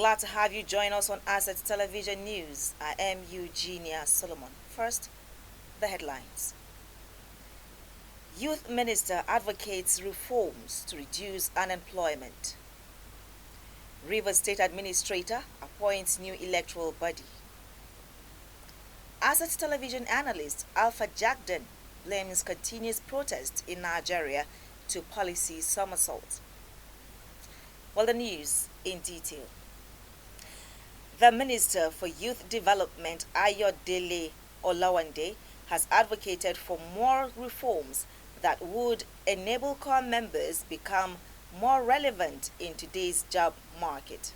Glad to have you join us on Asset Television News. I am Eugenia Solomon. First, the headlines. Youth Minister advocates reforms to reduce unemployment. Rivers State Administrator appoints new electoral body. Asset Television analyst Alpha Jagden blames continuous protest in Nigeria to policy somersault. Well, the news in detail. The Minister for Youth Development, Ayodele Olawande, has advocated for more reforms that would enable corps members become more relevant in today's job market.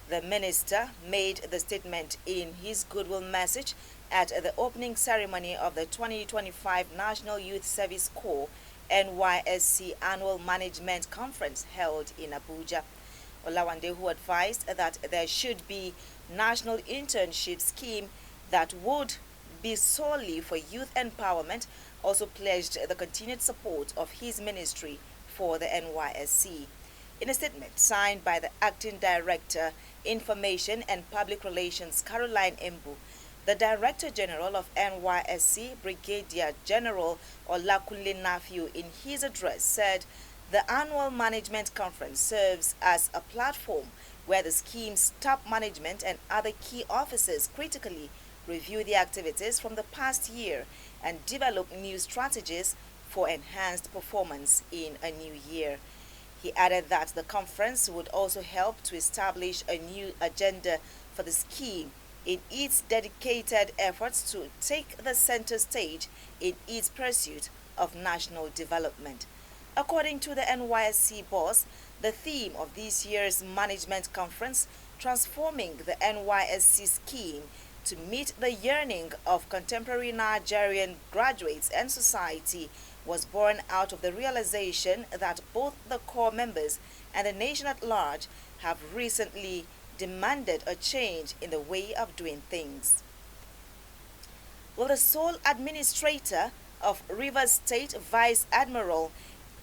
The minister made the statement in his goodwill message at the opening ceremony of the 2025 National Youth Service Corps NYSC Annual Management Conference held in Abuja. Olawande, who advised that there should be national internship scheme that would be solely for youth empowerment, also pledged the continued support of his ministry for the NYSC. In a statement signed by the Acting Director, Information and Public Relations, Caroline Embu, the Director General of NYSC, Brigadier General Olakunle Nafiu, in his address said the annual management conference serves as a platform where the scheme's top management and other key officers critically review the activities from the past year and develop new strategies for enhanced performance in a new year. He added that the conference would also help to establish a new agenda for the scheme in its dedicated efforts to take the center stage in its pursuit of national development. According to the NYSC boss, the theme of this year's management conference, transforming the NYSC scheme to meet the yearning of contemporary Nigerian graduates and society, was born out of the realization that both the corps members and the nation at large have recently demanded a change in the way of doing things. Well, the sole administrator of Rivers State, Vice Admiral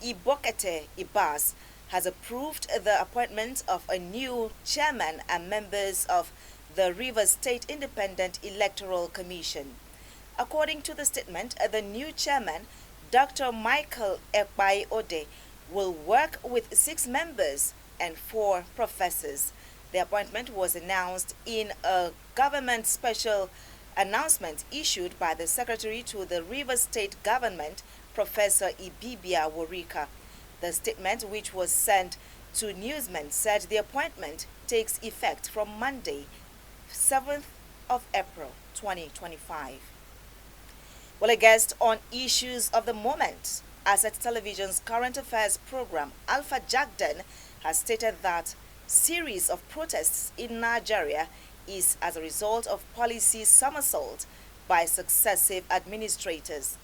Ibokete Ibas, has approved the appointment of a new chairman and members of the Rivers State Independent Electoral Commission. According to the statement, the new chairman, Dr. Michael Ekpai Ode, will work with 6 members and 4 professors. The appointment was announced in a government special announcement issued by the Secretary to the Rivers State Government, Professor Ibibia Worika. The statement, which was sent to newsmen, said the appointment takes effect from Monday, 7th of April 2025. Well, a guest on issues of the moment, Asset Television's current affairs program, Alpha Jagden, has stated that series of protests in Nigeria is as a result of policy somersault by successive administrations.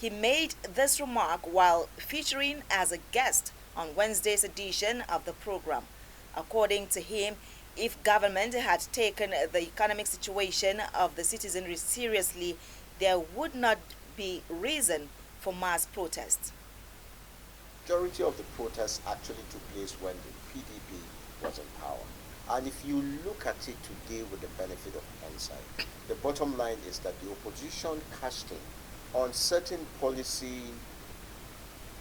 He made this remark while featuring as a guest on Wednesday's edition of the program. According to him, if government had taken the economic situation of the citizenry seriously, there would not be reason for mass protests. Majority of the protests actually took place when the PDP was in power. And if you look at it today with the benefit of hindsight, the bottom line is that the opposition cashed in on certain policy,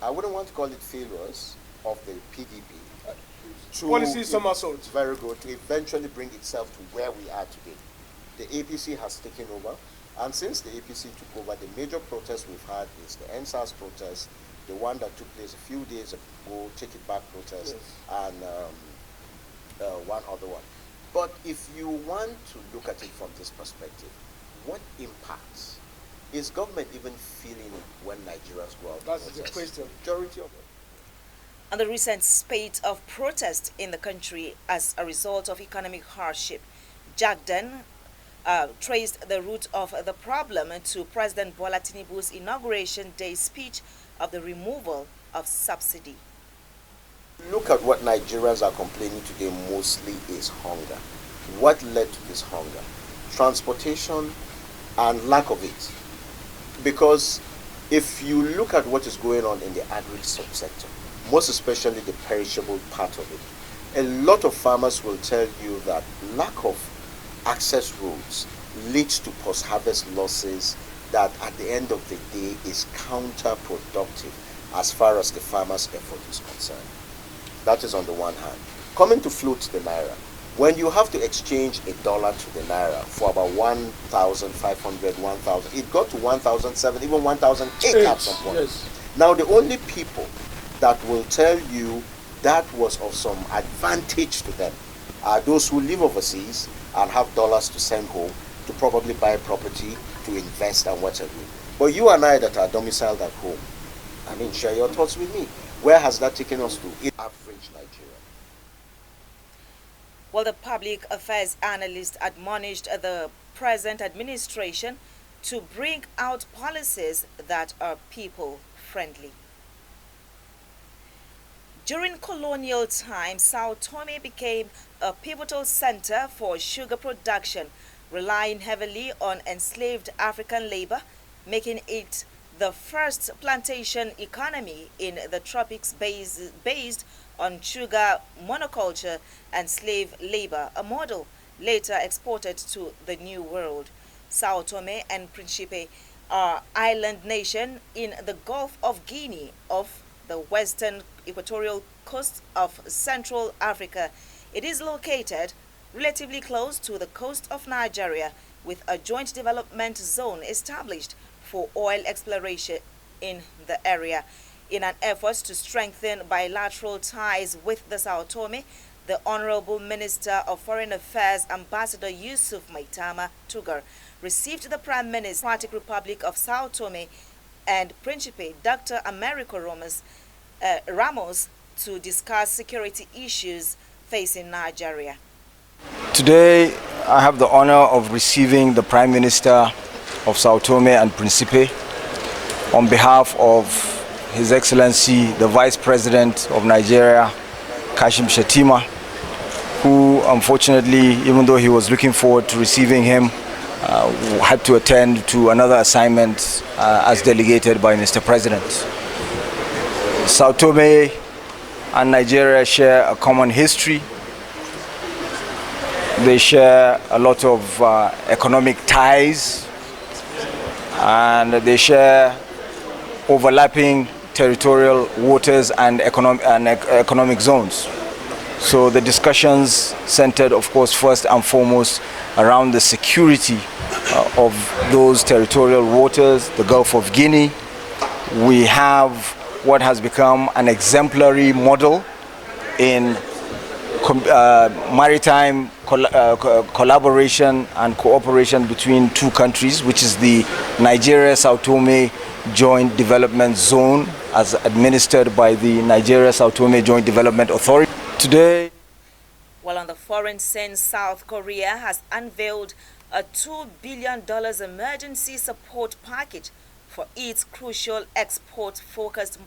I wouldn't want to call it failures, of the PDP. Policy somersault. Very good, to eventually bring itself to where we are today. The APC has taken over, and since the APC took over, the major protest we've had is the NSAS protest, the one that took place a few days ago, Take It Back protest, yes, and one other one. But if you want to look at it from this perspective, what impacts is government even feeling when Nigerians go out? That's the question. Majority of it. On the recent spate of protests in the country as a result of economic hardship, Jagden traced the root of the problem to President Bola Tinubu's Inauguration Day speech of the removal of subsidy. Look at what Nigerians are complaining today mostly is hunger. What led to this hunger? Transportation and lack of it. Because if you look at what is going on in the agri subsector, most especially the perishable part of it, A lot of farmers will tell you that lack of access roads leads to post-harvest losses that at the end of the day is counterproductive as far as the farmer's effort is concerned. That is on the one hand. Coming to float the naira, when you have to exchange a dollar to the naira for about 1,500, 1,000, it got to 1,007, even 1,008 at some point. Yes. Now the only people that will tell you that was of some advantage to them are those who live overseas and have dollars to send home to probably buy property, to invest and what have you. But you and I that are domiciled at home, I mean, share your thoughts with me. Where has that taken us to in average Nigeria? Well, the public affairs analyst admonished the present administration to bring out policies that are people-friendly. During colonial times, Sao Tome became a pivotal center for sugar production, relying heavily on enslaved African labor, making it the first plantation economy in the tropics based on sugar monoculture and slave labor, a model later exported to the New World. Sao Tome and Principe are island nation in the Gulf of Guinea of the western equatorial coast of Central Africa. It is located relatively close to the coast of Nigeria, with a joint development zone established for oil exploration in the area. In an effort to strengthen bilateral ties with the Sao Tome, the Honorable Minister of Foreign Affairs, Ambassador Yusuf Maitama Tugar, received the Prime Minister of the Democratic Republic of Sao Tome and Principe, Dr. Americo Ramos, to discuss security issues facing Nigeria. Today, I have the honor of receiving the Prime Minister of Sao Tome and Principe on behalf of His Excellency, the Vice President of Nigeria, Kashim Shettima, who unfortunately, even though he was looking forward to receiving him, had to attend to another assignment as delegated by Mr. President. Sao Tome and Nigeria share a common history. They share a lot of economic ties, and they share overlapping territorial waters and economic zones. So the discussions centered, of course, first and foremost around the security of those territorial waters, the Gulf of Guinea. We have what has become an exemplary model in maritime collaboration and cooperation between two countries, which is the Nigeria-Sao Tome Joint Development Zone, as administered by the Nigeria-Sao Tome Joint Development Authority. Today, while on the foreign scene, South Korea has unveiled a $2 billion emergency support package for its crucial export-focused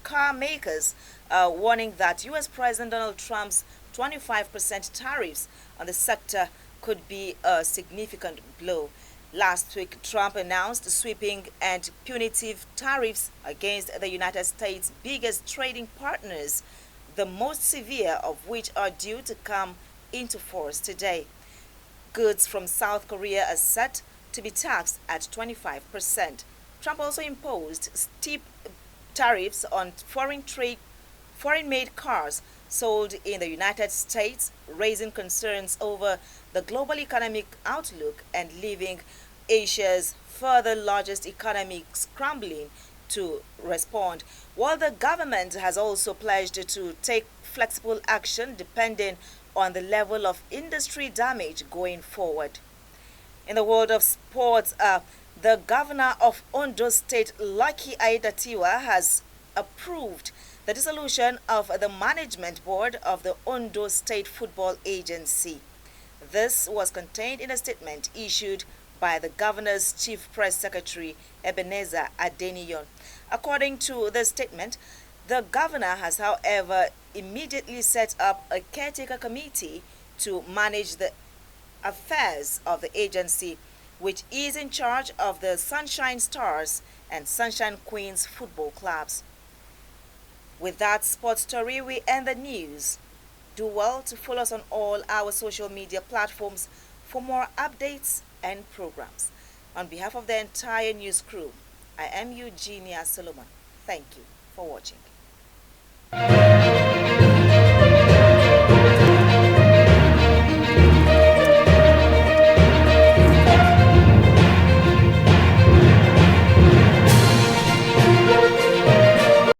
car makers, warning that U.S. President Donald Trump's 25% tariffs on the sector could be a significant blow. Last week, Trump announced sweeping and punitive tariffs against the United States' biggest trading partners, the most severe of which are due to come into force today. Goods from South Korea are set to be taxed at 25%. Trump also imposed steep tariffs on foreign-made cars sold in the United States, raising concerns over the global economic outlook and leaving Asia's further largest economy scrambling to respond, while the government has also pledged to take flexible action depending on the level of industry damage going forward. In the world of sports, the governor of Ondo State, Lucky Aiyedatiwa, has approved the dissolution of the management board of the Ondo State Football Agency. This was contained in a statement issued by the governor's chief press secretary, Ebenezer Adeniyon. According to the statement, the governor has, however, immediately set up a caretaker committee to manage the affairs of the agency, which is in charge of the Sunshine Stars and Sunshine Queens football clubs. With that sports story, we end the news. Do well to follow us on all our social media platforms for more updates and programs. On behalf of the entire news crew, I am Eugenia Solomon. Thank you for watching.